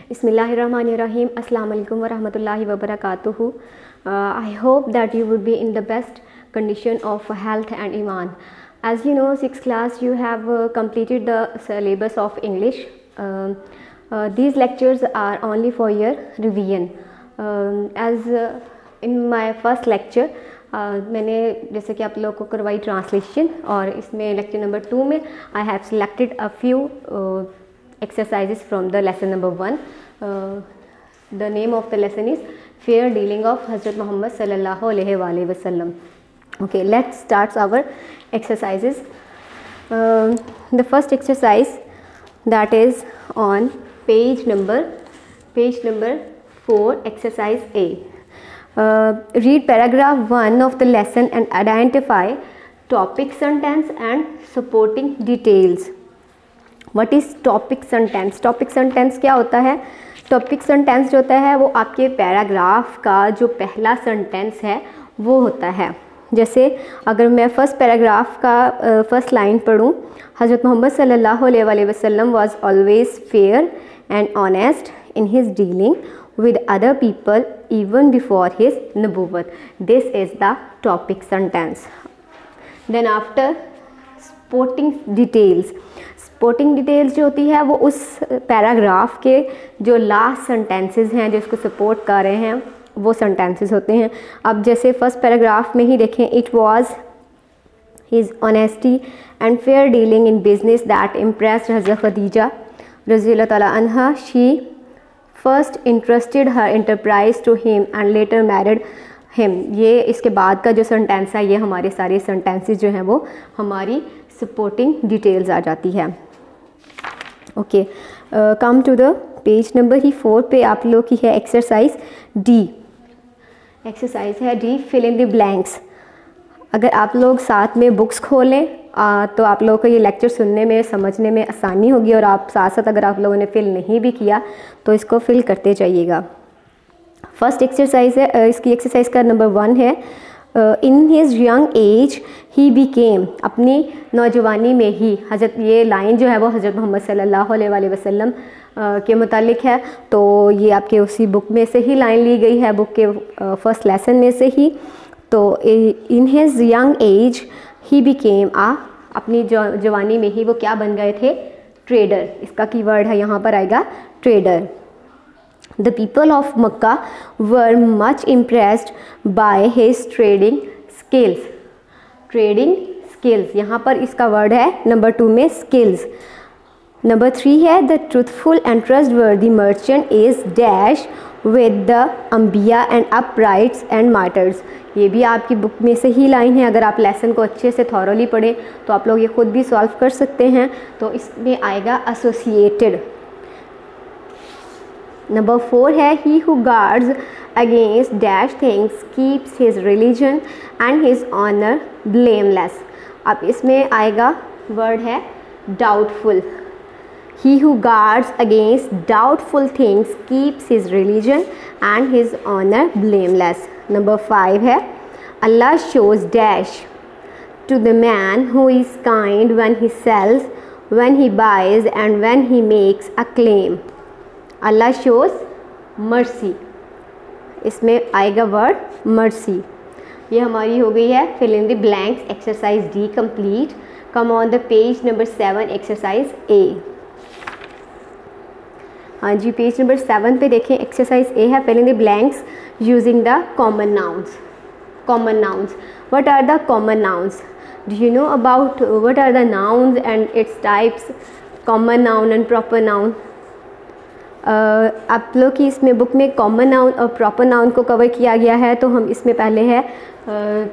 Bismillahirrahmanirrahim. Assalamu alaikum wa rahmatullahi wa barakatuhu. I hope that you would be in the best condition of health and iman. As you know, 6th class you have completed the syllabus of English. These lectures are only for your revision. In my first lecture मैंने जैसे कि आप लोगों को करवाई translation, और इसमें lecture number 2 में I have selected a few exercises from the lesson number 1. The name of the lesson is fair dealing of Hazrat Muhammad sallallahu alaihi wasallam. Okay, let's start our exercises. The first exercise, that is on page number 4, exercise A. Read paragraph 1 of the lesson and identify topic sentence and supporting details. What is topic sentence? Topic sentence क्या होता है? Topic sentence जो होता है वो आपके paragraph का जो पहला सेंटेंस है वो होता है. जैसे अगर मैं फर्स्ट पैराग्राफ का फर्स्ट लाइन पढ़ूँ, हज़रत मोहम्मद सल्लल्लाहु अलैहि वसल्लम was always fair and honest in his dealing with other people even before his nubuwwat. This is the topic sentence. Then after, supporting details. Supporting details जो होती है वो उस पैराग्राफ के जो लास्ट सेंटेंसेस हैं जो इसको सपोर्ट कर रहे हैं वो सेंटेंसेस होते हैं. अब जैसे फर्स्ट पैराग्राफ में ही देखें, it was his honesty and fair dealing in business that impressed हज़रत खदीजा रज़ियल्लाहु ताला अन्हा. She first interested her enterprise to him and later married him. ये इसके बाद का जो सेंटेंस है, ये हमारे सारे सेंटेंसेस जो हैं वो हमारी सपोर्टिंग डिटेल्स आ जाती है. Okay, come to the page number 4 पे आप लोग की है एक्सरसाइज डी. एक्सरसाइज है D, fill in the blanks. अगर आप लोग साथ में बुक्स खोलें तो आप लोगों को ये लेक्चर सुनने में समझने में आसानी होगी, और आप साथ साथ अगर आप लोगों ने फिल नहीं भी किया तो इसको फिल करते जाइएगा. फर्स्ट एक्सरसाइज है, इसकी एक्सरसाइज का नंबर 1 है, in his young age he became. अपनी नौजवानी में ही हज़रत, ये लाइन जो है वो हज़रत मोहम्मद सल्लल्लाहु अलैहि वसल्लम के मुतालिक है, तो ये आपके उसी बुक में से ही लाइन ली गई है, बुक के फर्स्ट लेसन में से ही. तो in his young age he became अपनी जवानी में ही वो क्या बन गए थे? ट्रेडर. इसका कीवर्ड है यहाँ पर आएगा trader. The people of Makkah were much impressed by his trading skills. Trading skills, यहाँ पर इसका वर्ड है नंबर 2 में skills. नंबर 3 है, the truthful and trustworthy merchant is dash with the अंबिया and uprights and martyrs. ये भी आपकी बुक में से ही लाइन है. अगर आप लेसन को अच्छे से थॉरोली पढ़ें तो आप लोग ये खुद भी सॉल्व कर सकते हैं. तो इसमें आएगा associated. नंबर 4 है, he who guards against dash things keeps his religion and his honor blameless. अब इसमें आएगा वर्ड है doubtful. He who guards against doubtful things keeps his religion and his honor blameless. Number 5 है, Allah shows dash to the man who is kind when he sells, when he buys and when he makes a claim. Allah shows mercy. इसमें आएगा word mercy. ये हमारी हो गई है fill in the blanks exercise D complete. Come on the page number 7 exercise A. हाँ जी, page number 7 पे देखें, एक्सरसाइज A है fill in the blanks using the common nouns. Common nouns. What are the common nouns? Do you know about what are the nouns and its types? Common noun and proper noun. आप लोग की इसमें book में common noun और proper noun को cover किया गया है, तो हम इसमें पहले है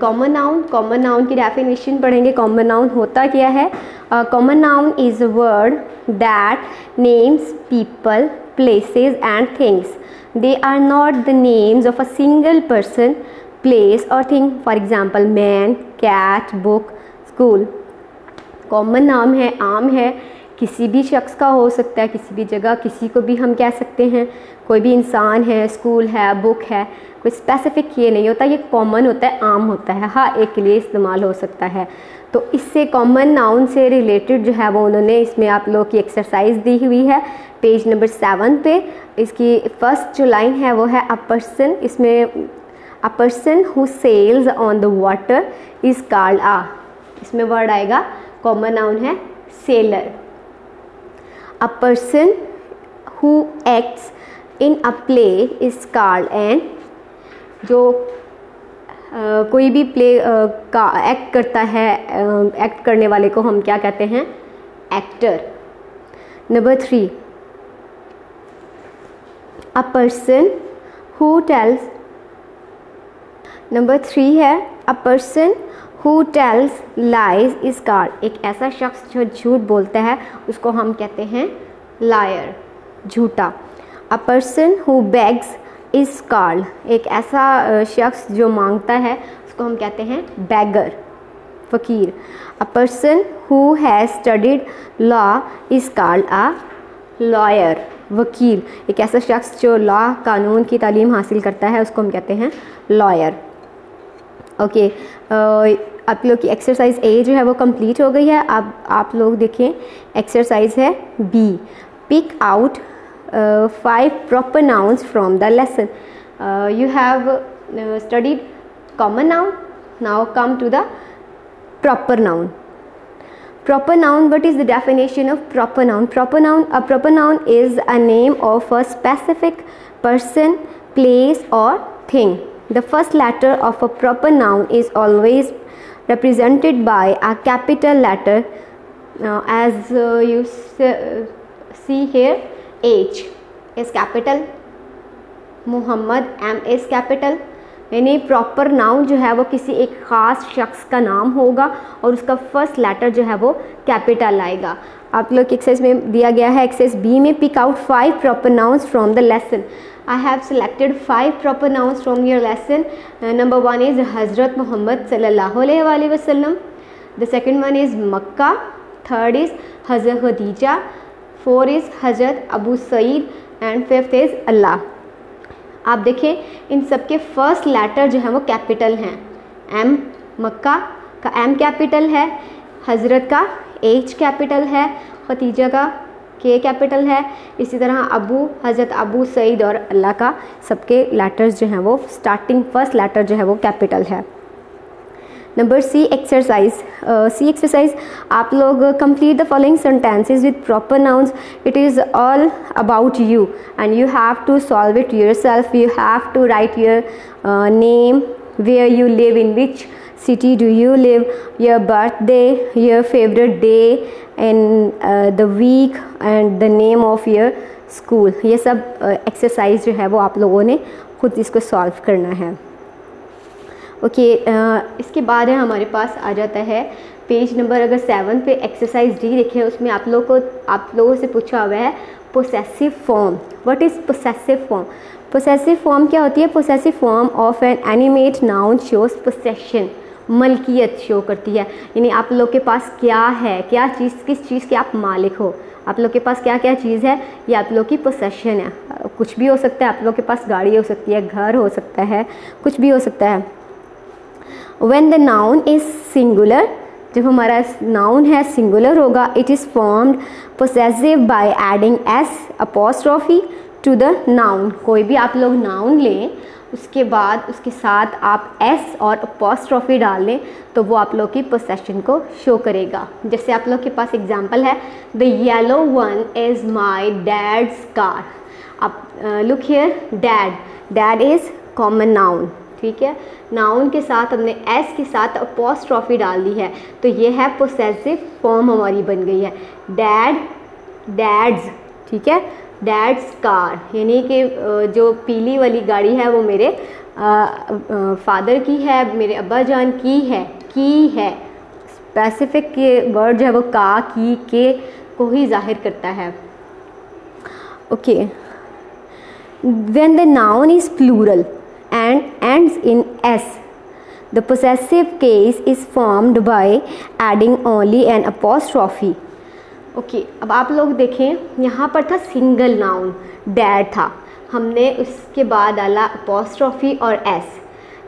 कॉमन नाउन. कॉमन नाउन की डेफिनेशन पढ़ेंगे. कॉमन नाउन होता क्या है? Common noun is a word that names people, places and things. They are not the names of a single person, place और thing. For example man, cat, book, school. Common नाम है, आम है, किसी भी शख्स का हो सकता है, किसी भी जगह किसी को भी हम कह सकते हैं। कोई भी इंसान है, स्कूल है, बुक है, कोई स्पेसिफिक ये नहीं होता, ये कॉमन होता है, आम होता है, हर एक के लिए इस्तेमाल हो सकता है। तो इससे कॉमन नाउन से रिलेटेड जो है वो उन्होंने इसमें आप लोगों की एक्सरसाइज दी हुई है पेज नंबर 7 पे। इसकी फर्स्ट जो लाइन है वो है अ पर्सन, इसमें a person who sails on the water is called a, इसमें वर्ड आएगा, कॉमन नाउन है sailor. A person who acts in a play is called an, जो कोई भी प्ले का एक्ट करता है, एक्ट करने वाले को हम क्या कहते हैं, actor. Number 3, a person who tells, number 3 है a person who tells lies is called, एक ऐसा शख्स जो झूठ बोलता है उसको हम कहते हैं लायर, झूठा। अ person who bags is called, एक ऐसा शख्स जो मांगता है उसको हम कहते हैं बेगर, फ़कीर। अ person who has studied law is called a lawyer, वकील। एक ऐसा शख्स जो लॉ, कानून की तालीम हासिल करता है उसको हम कहते हैं लॉयर। ओके, आप लोग की एक्सरसाइज ए जो है वो कंप्लीट हो गई है। अब आप लोग देखें, एक्सरसाइज है B, pick out 5 proper nouns from the lesson. You have studied common noun. Now come to the proper noun. Proper noun, what is the definition of proper noun? Proper noun, a proper noun is a name of a specific person, place or thing. The first letter of a proper noun is always represented by a capital letter, as you see here. H is capital, Muhammad M is capital, यानी proper noun जो है वो किसी एक ख़ास शख्स का नाम होगा और उसका फर्स्ट लेटर जो है वो कैपिटल आएगा। आप लोग की एक्सरसाइज में दिया गया है, एक्सरसाइज बी में, pick out 5 proper nouns from the lesson. I have selected 5 proper nouns from your lesson. Number 1 is Hazrat Muhammad sallallahu alaihi wasallam. The second one is Makkah. Third is Hazrat Khadija. 4 is Hazrat Abu Said and 5th is Allah. आप देखें इन सब के first letter जो है वो capital हैं। M, मक्का का M capital है, हज़रत का एच कैपिटल है, खतीजा का के कैपिटल है, इसी तरह अबू, हज़रत अबू सईद और अल्लाह का सबके लेटर्स जो हैं वो स्टार्टिंग फर्स्ट लेटर जो है वो कैपिटल है। नंबर सी एक्सरसाइज, आप लोग complete the following sentences with proper nouns. It is all about you and you have to solve it yourself. You have to write your name, where you live, in which city do you live, your birthday, your favorite day and the week and the name of your school। ये सब exercise जो है वो आप लोगों ने खुद इसको सॉल्व करना है। ओके, इसके बाद है हमारे पास आ जाता है पेज नंबर अगर 7 पे एक्सरसाइज डी देखें, उसमें आप लोगों से पूछा हुआ है possessive form. What is possessive form? Possessive form क्या होती है? Possessive form of an animate noun shows possession, मलकियत शो करती है, यानी आप लोग के पास क्या है, क्या चीज़, किस चीज़ के आप मालिक हो, आप लोग के पास क्या क्या चीज़ है, ये आप लोग की पोसेशन है। कुछ भी हो सकता है, आप लोग के पास गाड़ी हो सकती है, घर हो सकता है, कुछ भी हो सकता है। When the noun is singular, जब हमारा नाउन है सिंगुलर होगा, it is formed possessive by adding S apostrophe to the noun. कोई भी आप लोग नाउन लें, उसके बाद उसके साथ आप एस और अपॉस्ट्रोफी डाल लें तो वो आप लोग की पोसेशन को शो करेगा। जैसे आप लोग के पास एग्जांपल है, the yellow one is my dad's car. अब look here, dad is common noun, ठीक है। नाउन के साथ हमने एस के साथ अपॉस्ट्रोफी डाल दी है तो ये है पोसेसिव फॉर्म हमारी बन गई है। डैड्स, ठीक है, डैड्स कार, यानी कि जो पीली वाली गाड़ी है वो मेरे फादर की है, मेरे अब्बा जान की है। स्पेसिफिक ये वर्ड जो है वो का, की, के को ही जाहिर करता है। Okay, when the noun is plural and ends in s, the possessive case is formed by adding only an apostrophe. Okay, अब आप लोग देखें, यहाँ पर था सिंगल नाउन डैड था, हमने उसके बाद डाला अपॉस्ट्रोफी और एस।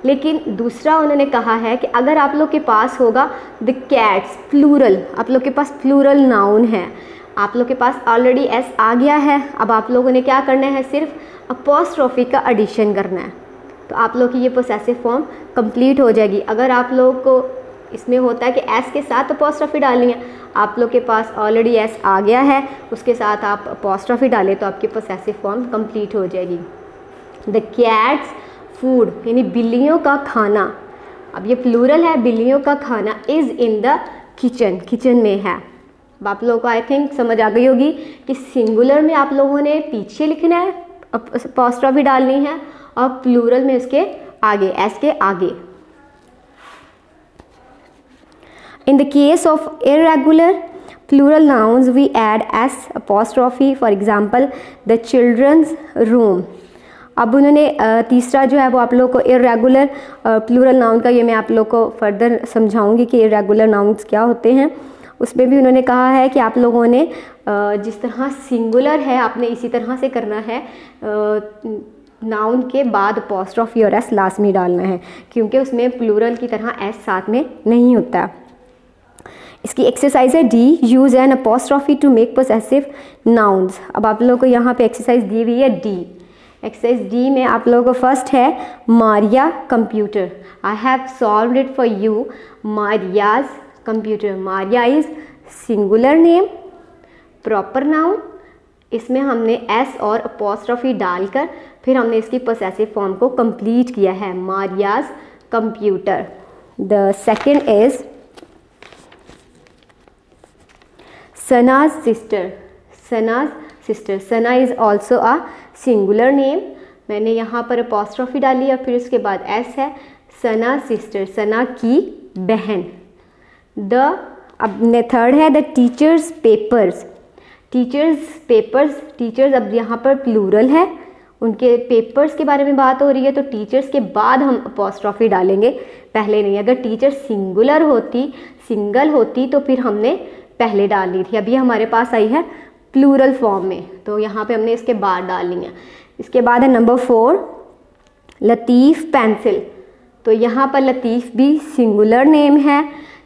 लेकिन दूसरा उन्होंने कहा है कि अगर आप लोग के पास होगा द कैट्स प्लूरल, आप लोग के पास प्लूरल नाउन है, आप लोग के पास ऑलरेडी एस आ गया है, अब आप लोगों ने क्या करना है, सिर्फ अपॉस्ट्रोफी का एडिशन करना है, तो आप लोग की ये पोसेसिव फॉर्म कंप्लीट हो जाएगी। अगर आप लोग को इसमें होता है कि एस के साथ अपॉस्ट्रोफी डालनी है, आप लोग के पास ऑलरेडी एस आ गया है, उसके साथ आप अपॉस्ट्रोफी डालें तो आपकी पोसेसिव फॉर्म कंप्लीट हो जाएगी। द कैट्स फूड यानी बिल्लियों का खाना, अब ये प्लूरल है, बिल्लियों का खाना is in the kitchen, kitchen में है। अब आप लोगों को आई थिंक समझ आ गई होगी कि सिंगुलर में आप लोगों ने पीछे लिखना है, अपॉस्ट्रोफी डालनी है, और प्लूरल में इसके आगे, एस के आगे। In the case of irregular plural nouns, we add s apostrophe. For example, the children's room. अब उन्होंने तीसरा जो है वो आप लोग को इरेगुलर प्लूरल नाउन का, ये मैं आप लोग को फर्दर समझाऊंगी कि इरेगुलर नाउन्स क्या होते हैं। उसमें भी उन्होंने कहा है कि आप लोगों ने जिस तरह सिंगुलर है आपने इसी तरह से करना है, नाउन के बाद अपॉस्ट्रोफी और एस लास्ट में डालना है, क्योंकि उसमें प्लूरल की तरह एस साथ में नहीं होता। इसकी एक्सरसाइज है D, use an apostrophe to make possessive nouns. अब आप लोगों को यहाँ पे एक्सरसाइज दी हुई है डी। एक्सरसाइज डी में आप लोगों को फर्स्ट है Maria computer, I have solved it for you, Maria's computer. Maria is singular name, proper noun, इसमें हमने एस और अपॉस्ट्रोफी डालकर फिर हमने इसकी पोसेसिव फॉर्म को कंप्लीट किया है, Maria's computer. The second is Sana's sister, Sana's sister, Sana is also a singular name, मैंने यहाँ पर अपॉस्ट्रोफी डाली और फिर उसके बाद एस है, सना सिस्टर, सना की बहन। अब थर्ड है the teachers papers, teachers papers, teachers अब यहाँ पर प्लूरल है, उनके पेपर्स के बारे में बात हो रही है, तो टीचर्स के बाद हम अपॉस्ट्रोफी डालेंगे, पहले नहीं। अगर टीचर सिंगुलर होती, सिंगल होती तो फिर हमने पहले डाली थी, अभी हमारे पास आई है प्लूरल फॉर्म में, तो यहाँ पे हमने इसके बाद डालनी है। इसके बाद है नंबर 4 लतीफ़ पेंसिल, तो यहाँ पर लतीफ़ भी सिंगुलर नेम है,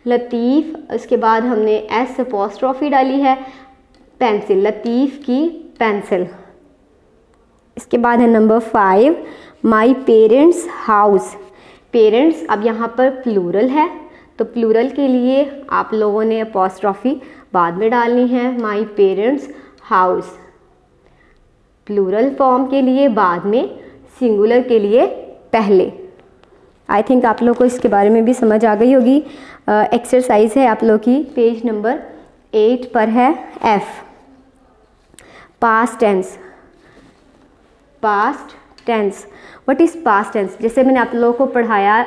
लतीफ़, इसके बाद हमने एस अपॉस्ट्रोफी डाली है, पेंसिल, लतीफ़ की पेंसिल। इसके बाद है नंबर 5 माई पेरेंट्स हाउस, पेरेंट्स अब यहाँ पर प्लूरल है, तो प्लूरल के लिए आप लोगों ने अपॉस्ट्रोफी बाद में डालनी है, my parents house, plural form के लिए बाद में, सिंगुलर के लिए पहले। आई थिंक आप लोग को इसके बारे में भी समझ आ गई होगी। एक्सरसाइज है आप लोग की पेज नंबर 8 पर है F, past tense, past tense, what is past tense. जैसे मैंने आप लोगों को पढ़ाया,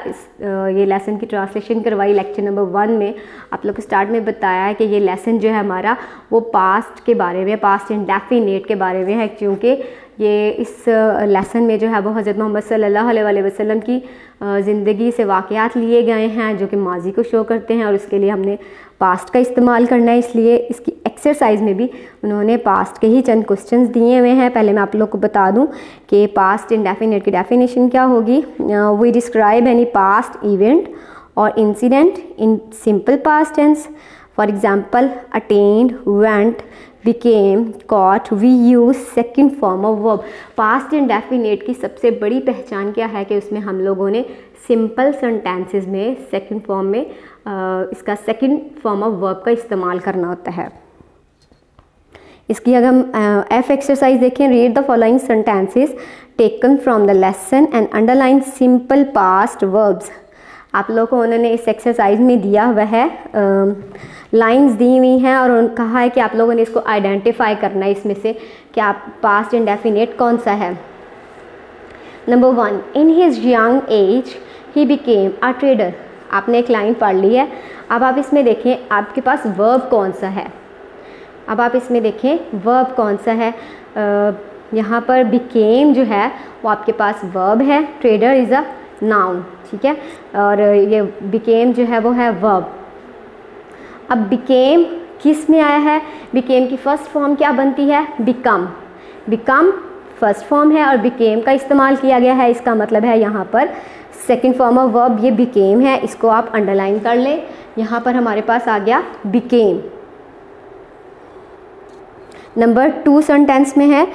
ये लेसन की ट्रांसलेशन करवाई लेक्चर नंबर 1 में, आप लोग को स्टार्ट में बताया है कि ये लेसन जो है हमारा वो पास्ट के बारे में, पास्ट इंडेफिनिट के बारे में है, क्योंकि ये इस लेसन में जो है वो हज़रत मोहम्मद सल्लल्लाहु अलैहि वसल्लम की ज़िंदगी से वाक़यात लिए गए हैं जो कि माजी को शो करते हैं, और उसके लिए हमने पास्ट का इस्तेमाल करना है, इसलिए इसकी एक्सरसाइज में भी उन्होंने पास्ट के ही चंद क्वेश्चंस दिए हुए हैं। पहले मैं आप लोग को बता दूं कि पास्ट इंडेफिनिट की डेफिनेशन क्या होगी। We describe any past event और incident in simple past tense, for example attend, went, became, caught, we use second form of verb। Past indefinite की सबसे बड़ी पहचान क्या है कि उसमें हम लोगों ने सिंपल सेंटेंसेस में सेकंड फॉर्म में इसका सेकंड फॉर्म ऑफ वर्ब का इस्तेमाल करना होता है। इसकी अगर हम एफ एक्सरसाइज देखें, read the following sentences taken from the lesson and underline simple past verbs. आप लोगों को उन्होंने इस एक्सरसाइज में दिया हुआ है, लाइंस दी हुई हैं और उन्होंने कहा है कि आप लोगों ने इसको आइडेंटिफाई करना है इसमें से कि आप पास्ट इंडेफिनिट कौन सा है। Number 1, in his young age he became a trader. आपने एक लाइन पढ़ ली है, अब आप इसमें देखें आपके पास वर्ब कौन सा है। अब आप इसमें देखें वर्ब कौन सा है। यहाँ पर बिकेम जो है वो आपके पास वर्ब है, ट्रेडर इज़ अ नाउन, ठीक है, और ये बिकेम जो है वो है वर्ब। अब बिकेम किस में आया है? बिकेम की फर्स्ट फॉर्म क्या बनती है? बिकम। बिकम फर्स्ट फॉर्म है और बिकेम का इस्तेमाल किया गया है, इसका मतलब है यहाँ पर सेकेंड फॉर्म ऑफ वर्ब ये बिकेम है, इसको आप अंडरलाइन कर लें। यहाँ पर हमारे पास आ गया बिकेम। नंबर 2 सेंटेंस में है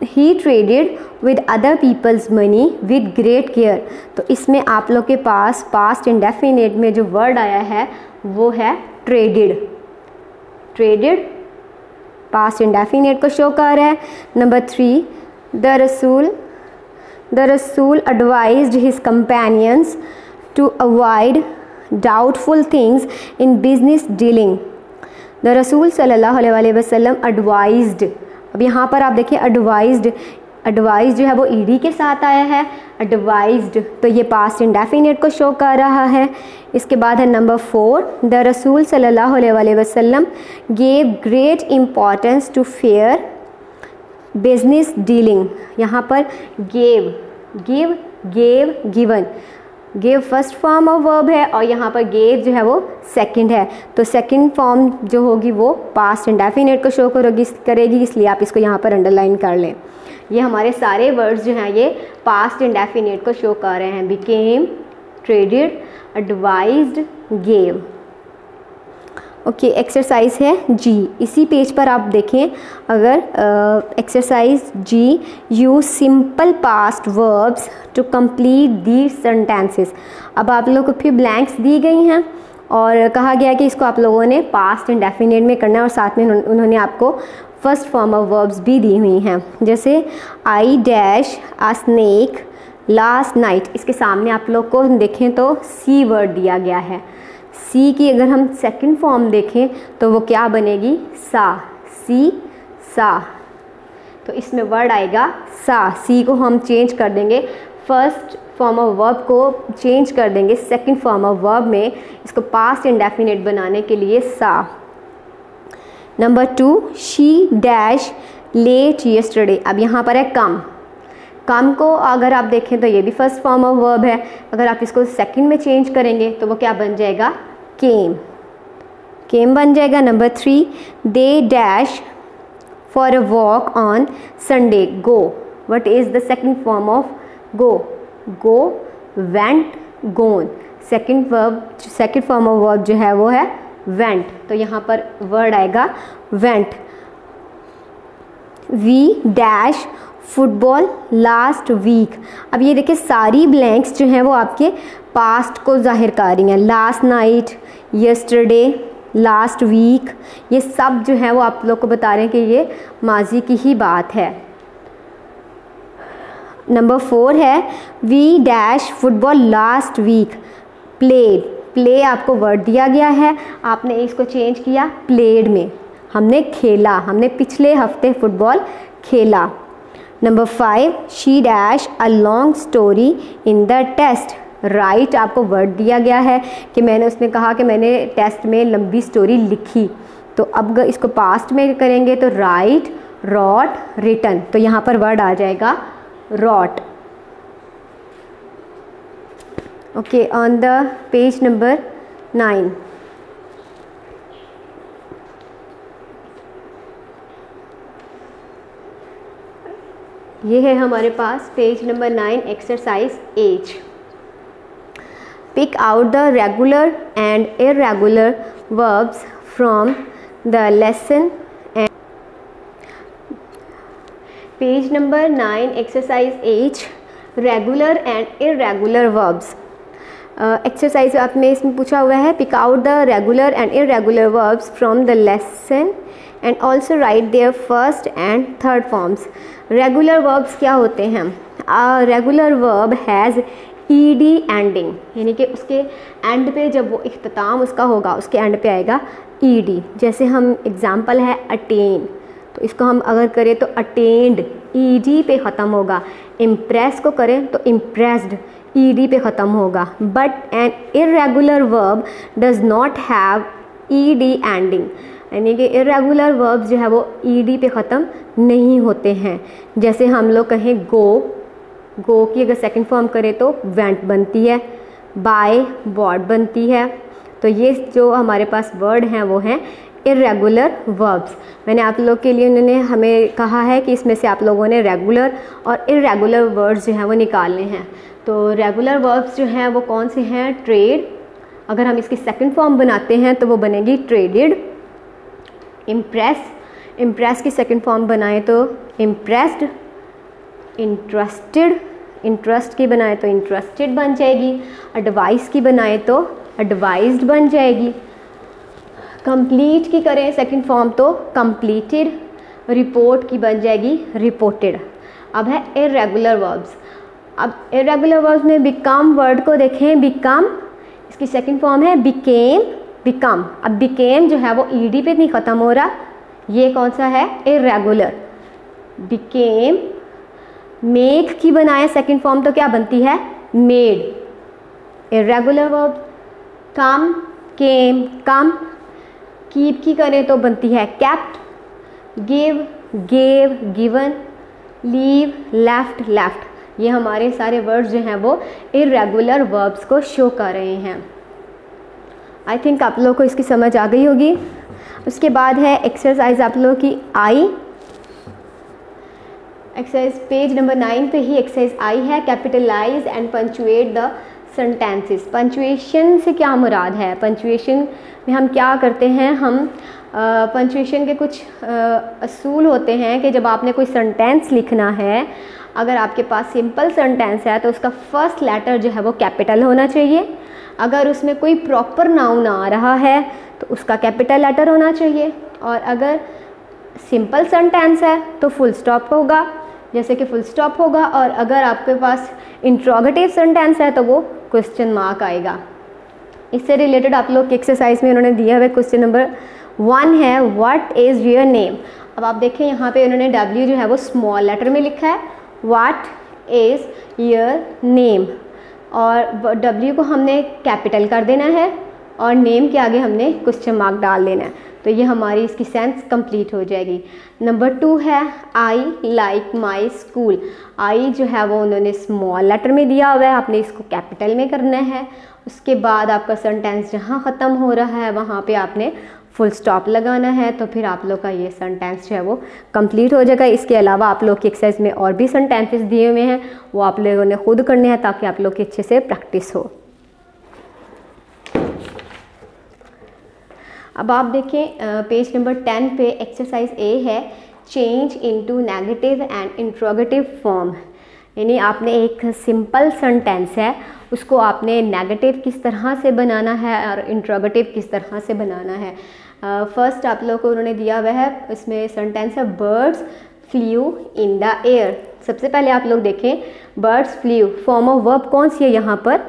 he traded with other people's money with great care. तो इसमें आप लोग के पास पास्ट इंडेफिनिट में जो वर्ड आया है वो है ट्रेडेड। ट्रेडेड पास्ट इंडेफिनिट को शो कर रहा है। नंबर 3 द रसूल advised his companions to avoid doubtful things in business dealing. The रसूल सल्लल्लाहु अलैहि वसल्लम एडवाइज्ड। अब यहाँ पर आप देखिए एडवाइज जो है वो ईडी के साथ आया है, एडवाइज्ड, तो ये पास्ट इंडेफिनिट को शो कर रहा है। इसके बाद है नंबर 4 द रसूल सल्लल्लाहु अलैहि वसल्लम gave great importance to fair business dealing. यहाँ पर given, give first form of verb है और यहाँ पर गेव जो है वो सेकंड है, तो सेकंड फॉर्म जो होगी वो पास्ट इंडेफिनिट को शो करेगी, इसलिए आप इसको यहाँ पर अंडरलाइन कर लें। ये हमारे सारे वर्ड्स जो हैं ये पास्ट इंडेफिनिट को शो कर रहे हैं, became, traded, advised, gave. Okay, exercise है जी। इसी पेज पर आप देखें, अगर exercise G, use simple past verbs to complete these sentences. अब आप लोगों को फिर ब्लैंक्स दी गई हैं और कहा गया कि इसको आप लोगों ने पास्ट इंडेफिनिट में करना है और साथ में उन्होंने आपको फर्स्ट फॉर्म ऑफ वर्ब्स भी दी हुई हैं। जैसे I dash a snake last night, इसके सामने आप लोग को देखें तो सी वर्ड दिया गया है। सी की अगर हम सेकंड फॉर्म देखें तो वो क्या बनेगी? सा, सी, सा। तो इसमें वर्ड आएगा सा। सी को हम चेंज कर देंगे, फर्स्ट फॉर्म ऑफ वर्ब को चेंज कर देंगे सेकंड फॉर्म ऑफ वर्ब में, इसको पास्ट इंडेफिनिट बनाने के लिए सा। Number 2 she dash late yesterday. अब यहाँ पर है कम को अगर आप देखें तो ये भी फर्स्ट फॉर्म ऑफ वर्ब है, अगर आप इसको सेकंड में चेंज करेंगे तो वो क्या बन जाएगा? केम बन जाएगा। Number 3 they dash for a walk on Sunday, go. What is the second form of go? Went, gone. Second form of verb जो है वो है वेंट, तो यहाँ पर वर्ड आएगा went. We dash football last week. अब ये देखिए सारी ब्लैंक्स जो हैं वो आपके पास्ट को जाहिर कर रही हैं। Last night, yesterday, last week, ये सब जो है वो आप लोग को बता रहे हैं कि ये माजी की ही बात है। नंबर 4 है we dash football last week play आपको वर्ड दिया गया है, आपने इसको चेंज किया प्लेड में, हमने खेला, हमने पिछले हफ्ते फुटबॉल खेला। Number 5 she dash a long story in the test, right आपको वर्ड दिया गया है कि उसने कहा कि मैंने टेस्ट में लंबी स्टोरी लिखी, तो अब इसको पास्ट में करेंगे तो राइट, रॉट, रिटन, तो यहाँ पर वर्ड आ जाएगा wrote. Okay, on the page number 9 ये है हमारे पास page number 9 exercise age. Pick out the regular and irregular verbs from the lesson and page number 9 exercise age, regular and irregular verbs. Exercise आप में इसमें पूछा हुआ है pick out the regular and irregular verbs from the lesson and also write their first and third forms. Regular verbs क्या होते हैं? Regular verb has ED ending, यानी कि उसके एंड पे जब वो इख्तिताम उसका होगा उसके एंड पे आएगा ईडी। जैसे हम एग्जांपल है अटेन, तो इसको हम अगर करें तो अटेंड, ईडी पे ख़त्म होगा। इम्प्रेस को करें तो इम्प्रेस्ड, ईडी पे ख़त्म होगा। But an irregular verb does not have ED ending, यानी कि इर्रेगुलर वर्ब्स जो है वो ईडी पे ख़त्म नहीं होते हैं। जैसे हम लोग कहें गो की अगर सेकंड फॉर्म करें तो वेंट बनती है, बाय, बॉट बनती है। तो ये जो हमारे पास वर्ड हैं वो हैं इर्रेगुलर वर्ब्स। मैंने आप लोग के लिए उन्होंने हमें कहा है कि इसमें से आप लोगों ने रेगुलर और इर्रेगुलर वर्ब्स जो हैं वो निकालने हैं। तो रेगुलर वर्ब्स जो हैं वो कौन से हैं? ट्रेड, अगर हम इसकी सेकंड फॉर्म बनाते हैं तो वो बनेगी ट्रेडेड। इम्प्रेस, इम्प्रेस की सेकंड फॉर्म बनाएं तो इम्प्रेस्ड। इंटरेस्टेड, इंटरेस्ट की बनाए तो इंटरेस्टेड बन जाएगी। एडवाइस की बनाए तो एडवाइज्ड बन जाएगी। कंप्लीट की करें सेकंड फॉर्म तो कंप्लीटेड। रिपोर्ट की बन जाएगी रिपोर्टेड। अब है इर्रेगुलर वर्ब्स। अब इर्रेगुलर वर्ब्स में बिकम वर्ड को देखें। बिकम, इसकी सेकंड फॉर्म है बिकेम, बिकम। अब बिकेम जो है वो ईडी पे नहीं ख़त्म हो रहा, ये कौन सा है? इर्रेगुलर। बिकेम। मेक की बनाए सेकंड फॉर्म तो क्या बनती है? Made. Irregular verb. Come, came, come. Keep की करें तो बनती है kept. Give, gave, given. Leave, left, left. ये हमारे सारे वर्ड्स जो हैं वो इर्रेगुलर वर्ब्स को शो कर रहे हैं। आई थिंक आप लोगों को इसकी समझ आ गई होगी। उसके बाद है एक्सरसाइज आप लोगों की आई। एक्सरसाइज पेज नंबर 9 पे ही एक्सरसाइज आई है। Capitalise and punctuate the sentences. Punctuation से क्या मुराद है? पंचुएशन में हम क्या करते हैं? हम पंचुएशन के कुछ असूल होते हैं कि जब आपने कोई सेंटेंस लिखना है, अगर आपके पास सिंपल सेंटेंस है तो उसका फर्स्ट लेटर जो है वो कैपिटल होना चाहिए। अगर उसमें कोई प्रॉपर नाउन आ रहा है तो उसका कैपिटल लेटर होना चाहिए। और अगर सिंपल सेंटेंस है तो फुल स्टॉप होगा, जैसे कि फुल स्टॉप होगा। और अगर आपके पास इंट्रोगेटिव सेंटेंस है तो वो क्वेश्चन मार्क आएगा। इससे रिलेटेड आप लोग की एक्सरसाइज में उन्होंने दिया हुआ क्वेश्चन नंबर 1 है व्हाट इज़ योर नेम। अब आप देखें यहाँ पे उन्होंने W जो है वो स्मॉल लेटर में लिखा है, व्हाट इज़ योर नेम। और W को हमने कैपिटल कर देना है और नेम के आगे हमने क्वेश्चन मार्क डाल देना है। तो ये हमारी इसकी सेंस कंप्लीट हो जाएगी। नंबर 2 है आई लाइक माई स्कूल। आई जो है वो उन्होंने स्मॉल लेटर में दिया हुआ है, आपने इसको कैपिटल में करना है। उसके बाद आपका सेंटेंस जहाँ ख़त्म हो रहा है वहाँ पे आपने फुल स्टॉप लगाना है। तो फिर आप लोग का ये सेंटेंस जो है वो कंप्लीट हो जाएगा। इसके अलावा आप लोग की एक्सरसाइज में और भी सेंटेंसेस दिए हुए हैं, वो आप लोगों ने खुद करने हैं ताकि आप लोग की अच्छे से प्रैक्टिस हो। अब आप देखें पेज नंबर 10 पे एक्सरसाइज ए है change into negative and interrogative form. यानी आपने एक सिंपल सेंटेंस है उसको आपने नेगेटिव किस तरह से बनाना है और इंट्रोगेटिव किस तरह से बनाना है। फर्स्ट आप लोग को उन्होंने दिया हुआ है, इसमें सेंटेंस है birds flu in the air. सबसे पहले आप लोग देखें birds flu, form of verb कौन सी है यहाँ पर?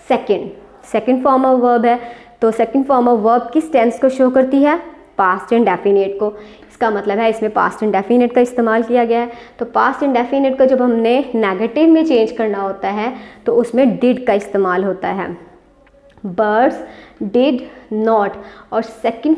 सेकंड फॉर्म ऑफ वर्ब है। तो सेकंड फॉर्म ऑफ वर्ब किस टेंस को शो करती है? पास्ट इंडेफिनिट को। इसका मतलब है इसमें पास्ट इंडेफिनिट का इस्तेमाल किया गया है। तो पास्ट इंडेफिनिट को जब हमने नेगेटिव में चेंज करना होता है तो उसमें डिड का इस्तेमाल होता है। Birds did not. और सेकंड